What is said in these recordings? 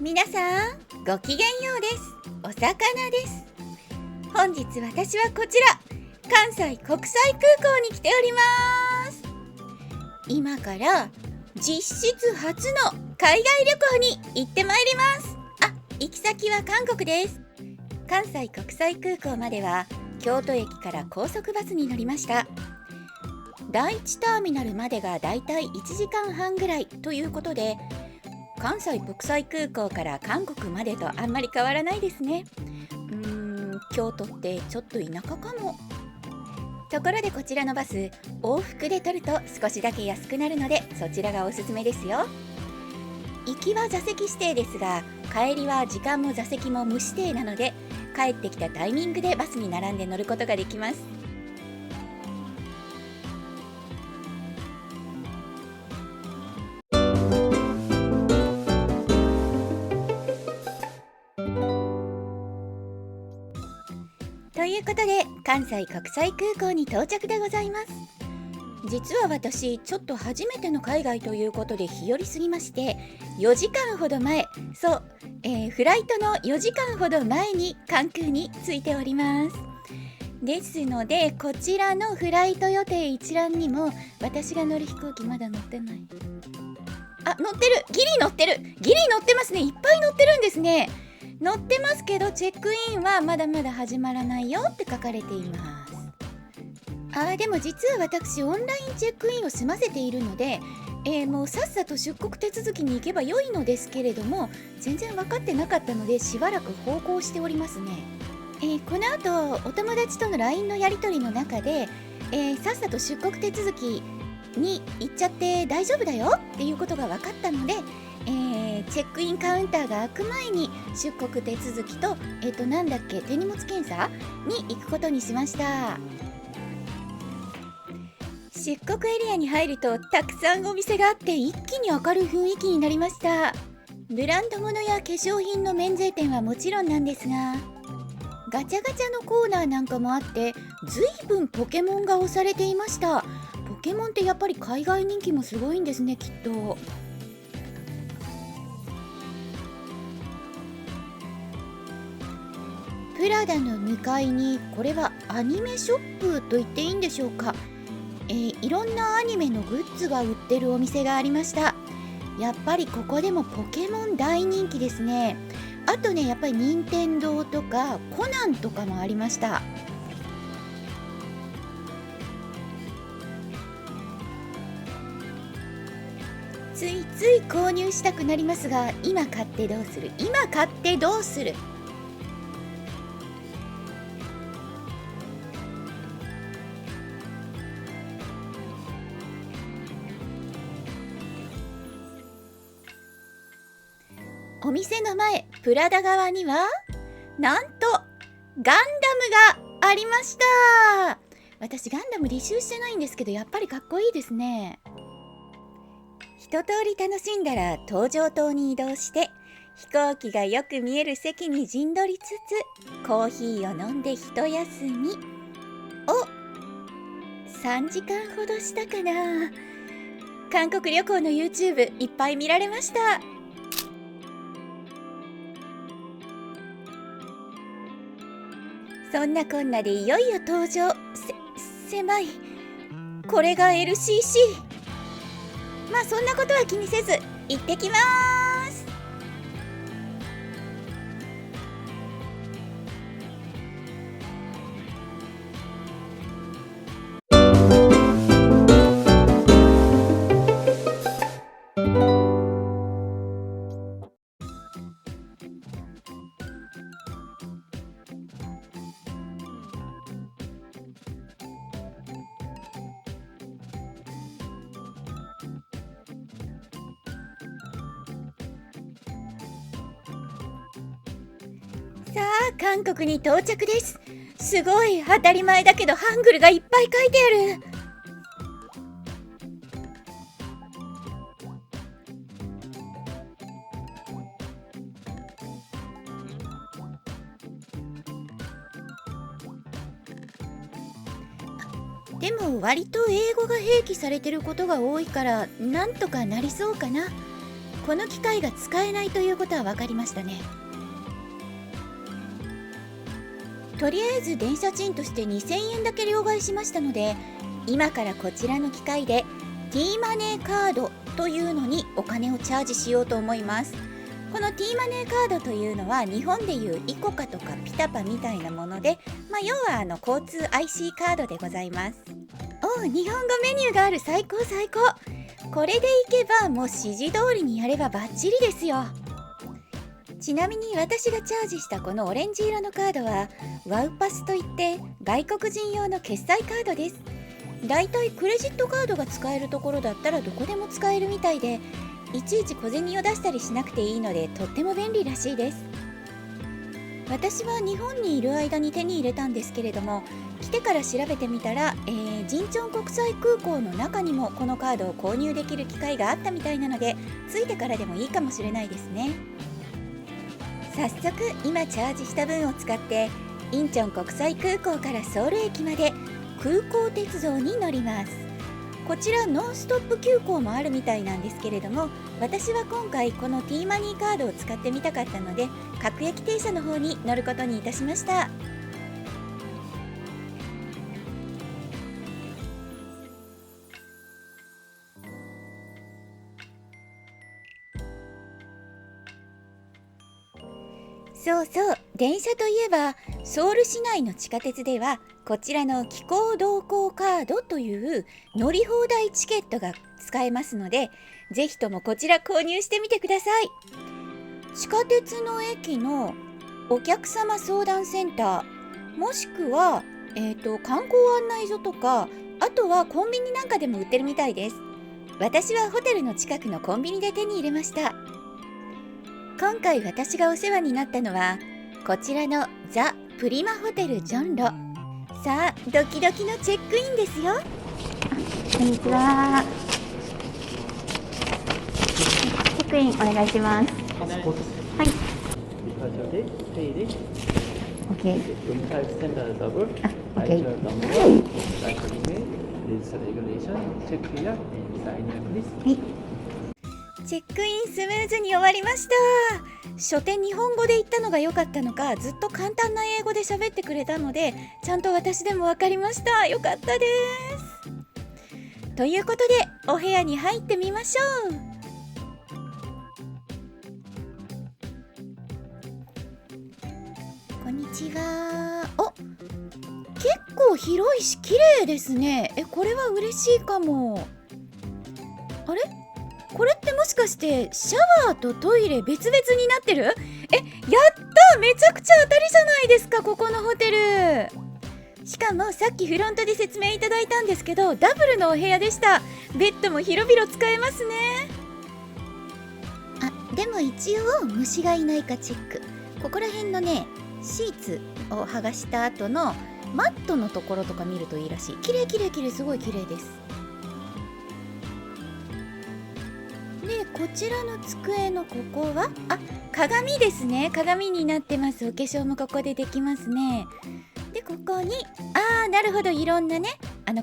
皆さんごきげんようです。お魚です。本日私はこちら関西国際空港に来ております。今から実質初の海外旅行に行ってまいります。行き先は韓国です。関西国際空港までは京都駅から高速バスに乗りました。第1ターミナルまでがだいたい1時間半ぐらいということで、関西国際空港から韓国までとあんまり変わらないですね。京都ってちょっと田舎かも。ところでこちらのバス、往復で取ると少しだけ安くなるので、そちらがおすすめですよ。行きは座席指定ですが、帰りは時間も座席も無指定なので、帰ってきたタイミングでバスに並んで乗ることができます。ということで関西国際空港に到着でございます。実は私ちょっと初めての海外ということで日和すぎまして、4時間ほど前、フライトの4時間ほど前に関空に着いております。ですのでこちらのフライト予定一覧にも私が乗る飛行機まだ乗ってない。乗ってる、ギリ乗ってますね。いっぱい乗ってるんですね。乗ってますけどチェックインはまだまだ始まらないよって書かれています。でも実は私オンラインチェックインを済ませているので、もうさっさと出国手続きに行けば良いのですけれども、全然分かってなかったのでしばらく放行しておりますね。この後お友達との LINE のやり取りの中で、さっさと出国手続きに行っちゃって大丈夫だよっていうことが分かったので、チェックインカウンターが開く前に出国手続きと、手荷物検査に行くことにしました。出国エリアに入るとたくさんお店があって一気に明るい雰囲気になりました。ブランド物や化粧品の免税店はもちろんなんですが、ガチャガチャのコーナーなんかもあってずいぶんポケモンが押されていました。ポケモンってやっぱり海外人気もすごいんですね、きっと。プラダの向かいに、これはアニメショップと言っていいんでしょうか。いろんなアニメのグッズが売ってるお店がありました。やっぱりここでもポケモン大人気ですね。あとね、やっぱり任天堂とかコナンとかもありました。ついつい購入したくなりますが、今買ってどうする。お店の前、プラダ側にはなんとガンダムがありました。私ガンダム履修してないんですけど、やっぱりかっこいいですね。一通り楽しんだら搭乗棟に移動して、飛行機がよく見える席に陣取りつつコーヒーを飲んで一休みを3時間ほどしたかな。韓国旅行の YouTube いっぱい見られました。そんなこんなでいよいよ登場。狭い。これが LCC。そんなことは気にせず行ってきます。さあ、韓国に到着です。すごい当たり前だけどハングルがいっぱい書いてある。でも割と英語が併記されてることが多いからなんとかなりそうかな。この機械が使えないということは分かりましたね。とりあえず電車賃として2000円だけ両替しましたので、今からこちらの機械で T マネーカードというのにお金をチャージしようと思います。この T マネーカードというのは日本でいうイコカとかピタパみたいなもので、要は交通 IC カードでございます。日本語メニューがある。最高最高。これでいけばもう指示通りにやればバッチリですよ。ちなみに私がチャージしたこのオレンジ色のカードはワウパスといって外国人用の決済カードです。だいたいクレジットカードが使えるところだったらどこでも使えるみたいで、いちいち小銭を出したりしなくていいのでとっても便利らしいです。私は日本にいる間に手に入れたんですけれども、来てから調べてみたら、仁川国際空港の中にもこのカードを購入できる機会があったみたいなので、着いてからでもいいかもしれないですね。早速今チャージした分を使ってインチョン国際空港からソウル駅まで空港鉄道に乗ります。こちらノンストップ急行もあるみたいなんですけれども、私は今回この T マニーカードを使ってみたかったので各駅停車の方に乗ることにいたしました。そうそう、電車といえばソウル市内の地下鉄ではこちらの気候同行カードという乗り放題チケットが使えますので、ぜひともこちら購入してみてください。地下鉄の駅のお客様相談センター、もしくは、観光案内所とか、あとはコンビニなんかでも売ってるみたいです。私はホテルの近くのコンビニで手に入れました。今回私がお世話になったのはこちらのザ・プリマホテルジョンロ。さあドキドキのチェックインですよ。こんにちは。チェックインお願いします。はい。OK。はい。チェックインスムーズに終わりました。初手日本語で言ったのが良かったのか、ずっと簡単な英語で喋ってくれたのでちゃんと私でも分かりました。よかったです。ということでお部屋に入ってみましょう。こんにちは。結構広いし綺麗ですね。これは嬉しいかも。あれ、これってもしかしてシャワーとトイレ別々になってる？やった！めちゃくちゃ当たりじゃないですか、ここのホテル。しかもさっきフロントで説明いただいたんですけど、ダブルのお部屋でした。ベッドも広々使えますね。でも一応虫がいないかチェック。ここら辺のね、シーツを剥がした後のマットのところとか見るといいらしい。綺麗綺麗綺麗、すごい綺麗です。でこちらの机のここは鏡ですね。鏡になってます。お化粧もここでできますね。でここになるほど、いろんなね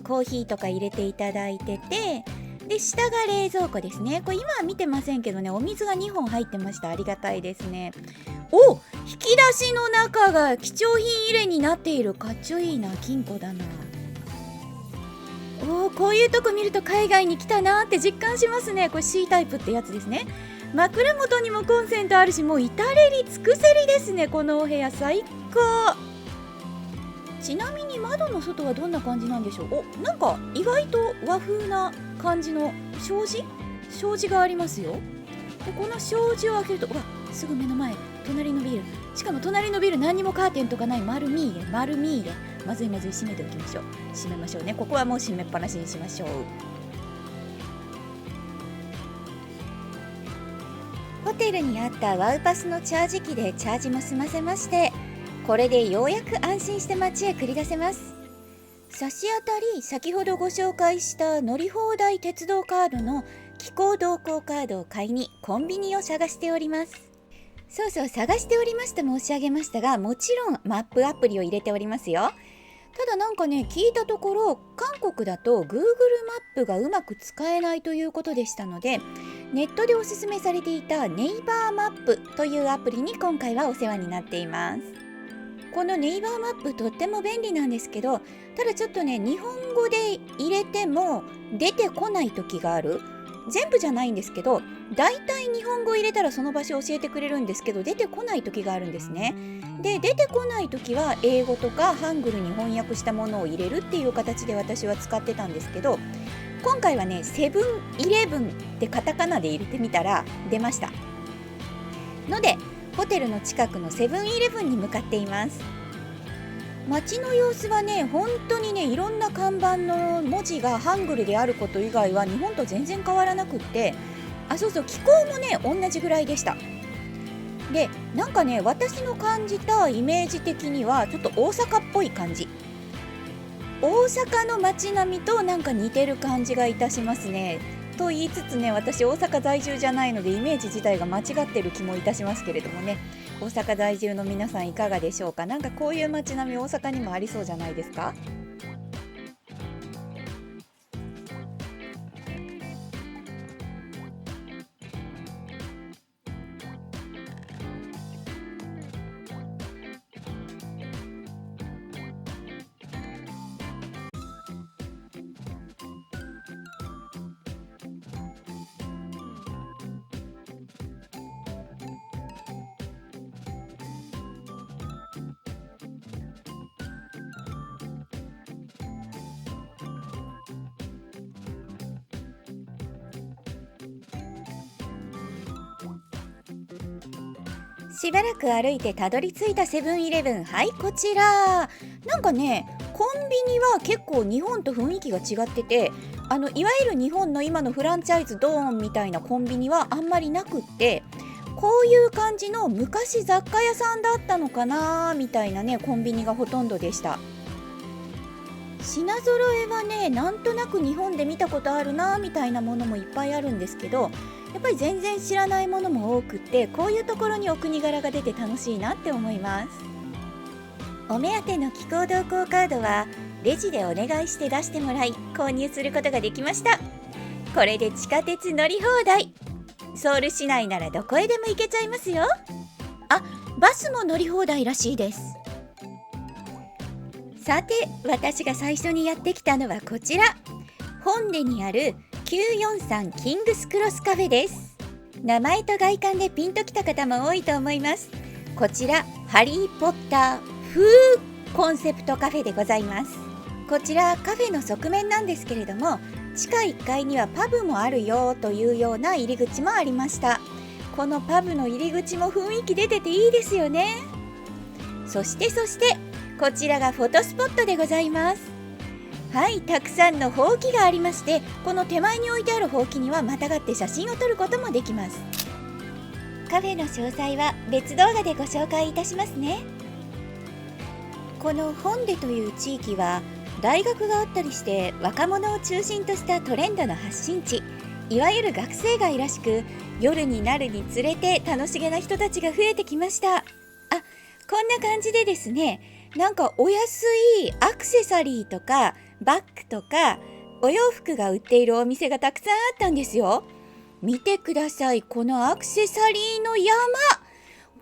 コーヒーとか入れていただいてて、で下が冷蔵庫ですね。これ今は見てませんけどね、お水が2本入ってました。ありがたいですね。引き出しの中が貴重品入れになっている。かっちょいいな。金庫だな。こういうとこ見ると海外に来たなって実感しますね。これ C タイプってやつですね。枕元にもコンセントあるし、もう至れり尽くせりですね。このお部屋最高。ちなみに窓の外はどんな感じなんでしょう。なんか意外と和風な感じの障子がありますよ。でこの障子を開けるとすぐ目の前、隣のビル。しかも隣のビル何にもカーテンとかない。丸見入れ。まずい閉めておきましょう。閉めましょうね。ここはもう閉めっぱなしにしましょう。ホテルにあったワウパスのチャージ機でチャージも済ませまして、これでようやく安心して街へ繰り出せます。差し当たり先ほどご紹介した乗り放題鉄道カードの気候同行カードを買いにコンビニを探しております。そう探しておりました申し上げましたが、もちろんマップアプリを入れておりますよ。ただなんかね、聞いたところ韓国だと Google マップがうまく使えないということでしたので、ネットでおすすめされていたネイバーマップというアプリに今回はお世話になっています。このネイバーマップとっても便利なんですけど、ただちょっとね、日本語で入れても出てこない時がある。全部じゃないんですけど、だいたい日本語入れたらその場所教えてくれるんですけど、出てこない時があるんですね。で、出てこない時は英語とかハングルに翻訳したものを入れるっていう形で私は使ってたんですけど、今回はね、セブンイレブンってカタカナで入れてみたら出ましたので、ホテルの近くのセブンイレブンに向かっています。街の様子はね、本当にね、いろんな看板の文字がハングルであること以外は日本と全然変わらなくって、そうそう、気候もね同じぐらいでした。で、なんかね、私の感じたイメージ的にはちょっと大阪っぽい感じ、大阪の街並みとなんか似てる感じがいたしますね。と言いつつね、私大阪在住じゃないのでイメージ自体が間違ってる気もいたしますけれどもね、大阪在住の皆さんいかがでしょうか。なんかこういう街並み大阪にもありそうじゃないですか。しばらく歩いてたどり着いたセブンイレブン、はい、こちら。なんかね、コンビニは結構日本と雰囲気が違ってて、いわゆる日本の今のフランチャイズドーンみたいなコンビニはあんまりなくって、こういう感じの昔雑貨屋さんだったのかなみたいなね、コンビニがほとんどでした。品揃えはね、なんとなく日本で見たことあるなみたいなものもいっぱいあるんですけど、やっぱり全然知らないものも多くって、こういうところにお国柄が出て楽しいなって思います。お目当ての気候同行カードはレジでお願いして出してもらい購入することができました。これで地下鉄乗り放題。ソウル市内ならどこへでも行けちゃいますよ。バスも乗り放題らしいです。さて、私が最初にやってきたのはこちら、ホンデにある943キングスクロスカフェです。名前と外観でピンときた方も多いと思います。こちらハリーポッター風コンセプトカフェでございます。こちらカフェの側面なんですけれども、地下1階にはパブもあるよというような入り口もありました。このパブの入り口も雰囲気出てていいですよね。そしてこちらがフォトスポットでございます。はい、たくさんのほうきがありまして、この手前に置いてあるほうきにはまたがって写真を撮ることもできます。カフェの詳細は別動画でご紹介いたしますね。このホンデという地域は大学があったりして若者を中心としたトレンドの発信地、いわゆる学生街らしく、夜になるにつれて楽しげな人たちが増えてきました。こんな感じでですね、なんかお安いアクセサリーとかバッグとかお洋服が売っているお店がたくさんあったんですよ。見てください、このアクセサリーの山。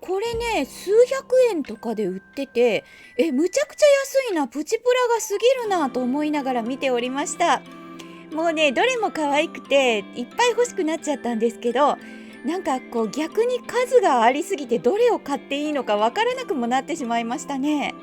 これね、数百円とかで売ってて、むちゃくちゃ安いな、プチプラが過ぎるなと思いながら見ておりました。もうね、どれも可愛くていっぱい欲しくなっちゃったんですけど、なんかこう逆に数がありすぎてどれを買っていいのかわからなくもなってしまいましたね。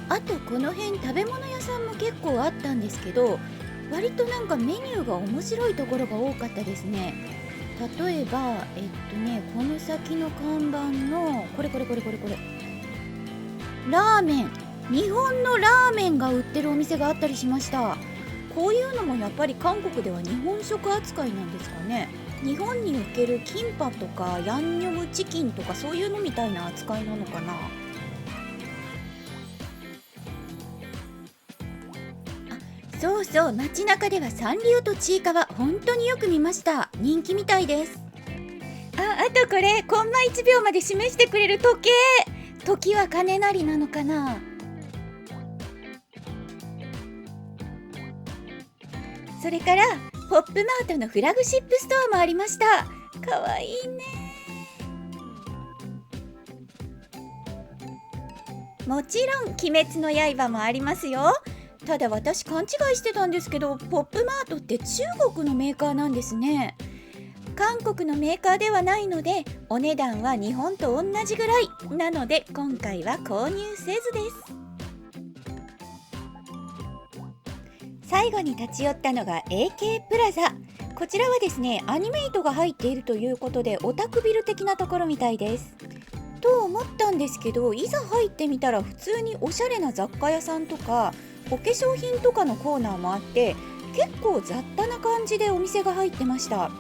あとこの辺食べ物屋さんも結構あったんですけど、割となんかメニューが面白いところが多かったですね。例えばこの先の看板のこれラーメン、日本のラーメンが売ってるお店があったりしました。こういうのもやっぱり韓国では日本食扱いなんですかね。日本におけるキンパとかヤンニョムチキンとかそういうのみたいな扱いなのかな。そうそう、街中ではサンリオとちいかわ本当によく見ました。人気みたいです。あとこれコンマ1秒まで示してくれる時計。時は金なりなのかな。それからポップマートのフラグシップストアもありました。かわいいね。もちろん鬼滅の刃もありますよ。ただ私勘違いしてたんですけど、ポップマートって中国のメーカーなんですね。韓国のメーカーではないので、お値段は日本と同じぐらいなので今回は購入せずです。最後に立ち寄ったのが AK プラザ。こちらはですね、アニメイトが入っているということでオタクビル的なところみたいです。と思ったんですけど、いざ入ってみたら普通におしゃれな雑貨屋さんとかお化粧品とかのコーナーもあって、結構雑多な感じでお店が入ってました。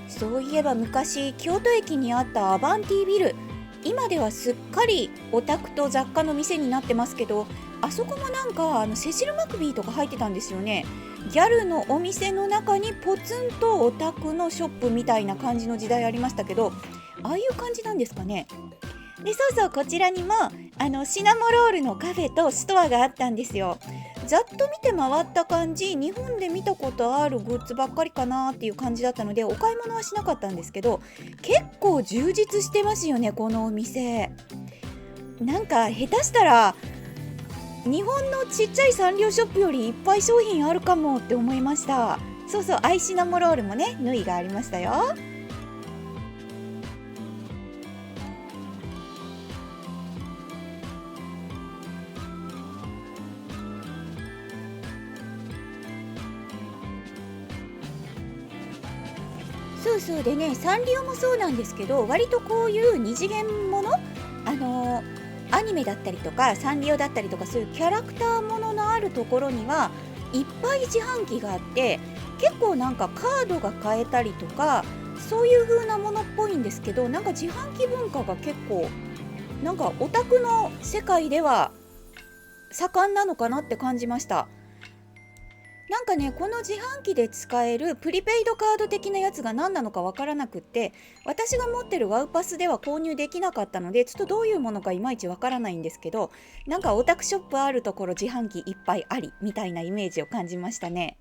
そういえば昔京都駅にあったアバンティビル、今ではすっかりオタクと雑貨の店になってますけど、あそこもなんかセシル・マクビーとか入ってたんですよね。ギャルのお店の中にポツンとオタクのショップみたいな感じの時代ありましたけど、ああいう感じなんですかね。で、そうそう、こちらにもシナモロールのカフェとストアがあったんですよ。ざっと見て回った感じ、日本で見たことあるグッズばっかりかなっていう感じだったので、お買い物はしなかったんですけど、結構充実してますよね、このお店。なんか下手したら日本のちっちゃいサンリオショップよりいっぱい商品あるかもって思いました。そうそう、アイシナモロールもね、縫いがありましたよ。そうそうでね、サンリオもそうなんですけど、割とこういう二次元もの、アニメだったりとかサンリオだったりとか、そういうキャラクターもののあるところにはいっぱい自販機があって、結構なんかカードが買えたりとか、そういう風なものっぽいんですけど、なんか自販機文化が結構なんかオタクの世界では盛んなのかなって感じました。なんかね、この自販機で使えるプリペイドカード的なやつが何なのかわからなくって、私が持ってるワウパスでは購入できなかったので、ちょっとどういうものかいまいちわからないんですけど、なんかオタクショップあるところ自販機いっぱいありみたいなイメージを感じましたね。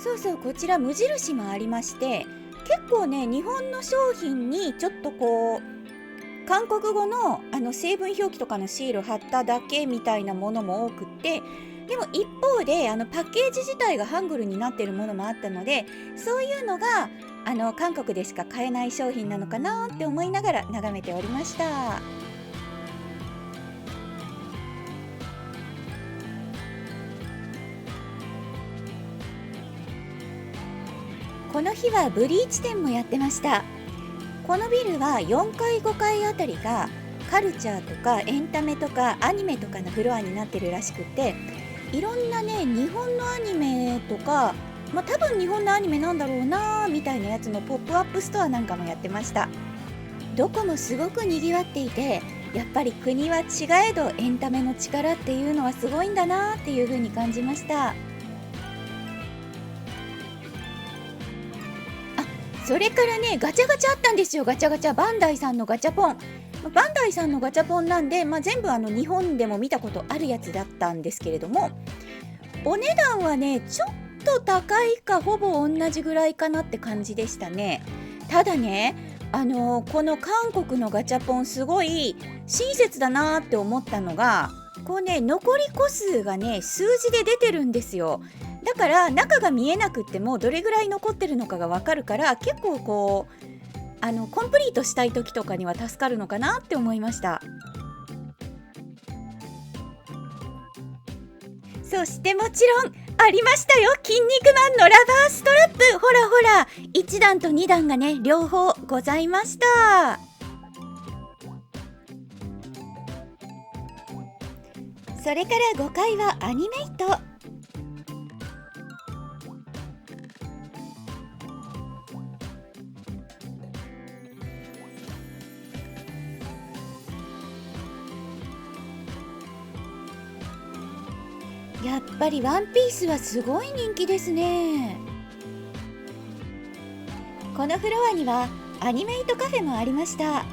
そうそう、こちら無印もありまして、結構ね、日本の商品にちょっとこう韓国語の成分表記とかのシール貼っただけみたいなものも多くって、でも一方でパッケージ自体がハングルになっているものもあったので、そういうのが韓国でしか買えない商品なのかなって思いながら眺めておりました。この日はブリーチ展もやってました。このビルは4階5階あたりがカルチャーとかエンタメとかアニメとかのフロアになってるらしくて、いろんなね、日本のアニメとか、多分日本のアニメなんだろうなみたいなやつのポップアップストアなんかもやってました。どこもすごくにぎわっていて、やっぱり国は違えどエンタメの力っていうのはすごいんだなっていう風に感じました。それからね、ガチャガチャあったんですよ。ガチャガチャ、バンダイさんのガチャポン。バンダイさんのガチャポンなんで、全部日本でも見たことあるやつだったんですけれども、お値段はね、ちょっと高いかほぼ同じぐらいかなって感じでしたね。ただね、この韓国のガチャポンすごい親切だなって思ったのが、こうね、残り個数がね、数字で出てるんですよ。だから中が見えなくってもどれぐらい残ってるのかがわかるから、結構こうコンプリートしたい時とかには助かるのかなって思いました。そしてもちろんありましたよ、筋肉マンのラバーストラップ。ほらほら、1段と2段がね、両方ございました。それから5階はアニメイト。やっぱりワンピースはすごい人気ですね。このフロアにはアニメイトカフェもありました。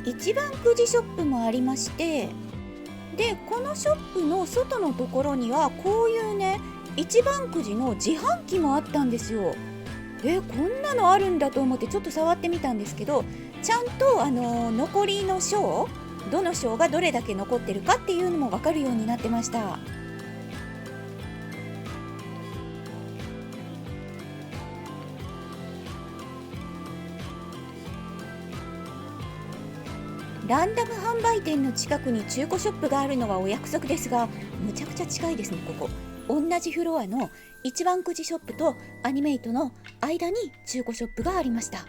一番くじショップもありまして、でこのショップの外のところにはこういうね一番くじの自販機もあったんですよ。こんなのあるんだと思ってちょっと触ってみたんですけど、ちゃんと残りの賞、どの賞がどれだけ残ってるかっていうのも分かるようになってました。ランダム販売店の近くに中古ショップがあるのはお約束ですが、むちゃくちゃ近いですね。ここ同じフロアの一番くじショップとアニメイトの間に中古ショップがありました。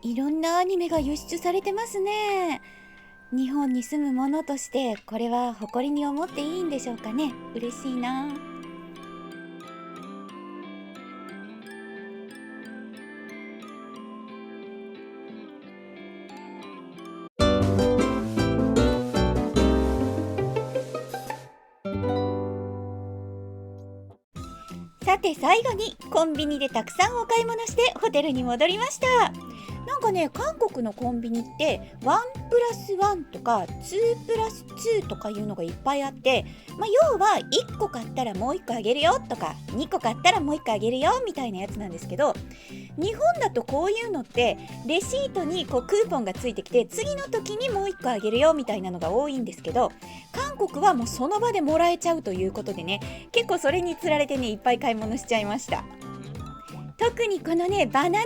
いろんなアニメが輸出されてますね。日本に住む者としてこれは誇りに思っていいんでしょうかね。嬉しいな。さて最後にコンビニでたくさんお買い物してホテルに戻りました。なんかね、韓国のコンビニって1+1とか2+2とかいうのがいっぱいあって、要は1個買ったらもう1個あげるよとか2個買ったらもう1個あげるよみたいなやつなんですけど、日本だとこういうのってレシートにこうクーポンがついてきて次の時にもう1個あげるよみたいなのが多いんですけど、韓国はもうその場でもらえちゃうということでね、結構それにつられてねいっぱい買い物しちゃいました。特にこのねバナナウ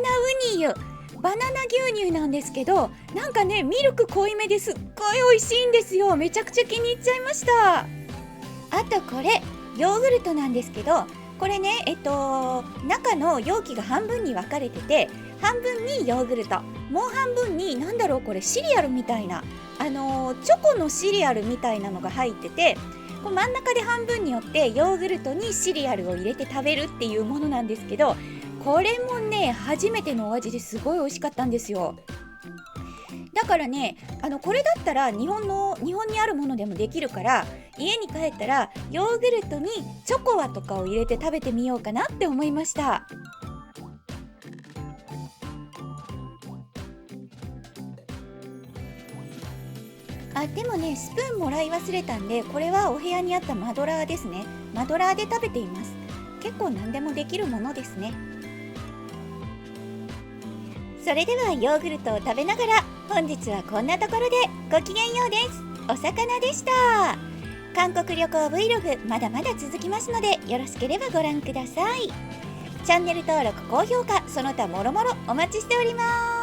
ニーバナナ牛乳なんですけど、なんかねミルク濃いめですっごい美味しいんですよ。めちゃくちゃ気に入っちゃいました。あとこれヨーグルトなんですけど、これね中の容器が半分に分かれてて、半分にヨーグルト、もう半分にこれシリアルみたいなチョコのシリアルみたいなのが入ってて、こう真ん中で半分によってヨーグルトにシリアルを入れて食べるっていうものなんですけど、これもね初めてのお味ですごい美味しかったんですよ。だからねこれだったら日本にあるものでもできるから、家に帰ったらヨーグルトにチョコアとかを入れて食べてみようかなって思いました。でもねスプーンもらい忘れたんで、これはお部屋にあったマドラーですね。マドラーで食べています。結構何でもできるものですね。それではヨーグルトを食べながら本日はこんなところでごきげんようです。お魚でした。韓国旅行 Vlog まだまだ続きますので、よろしければご覧ください。チャンネル登録、高評価、その他もろもろお待ちしております。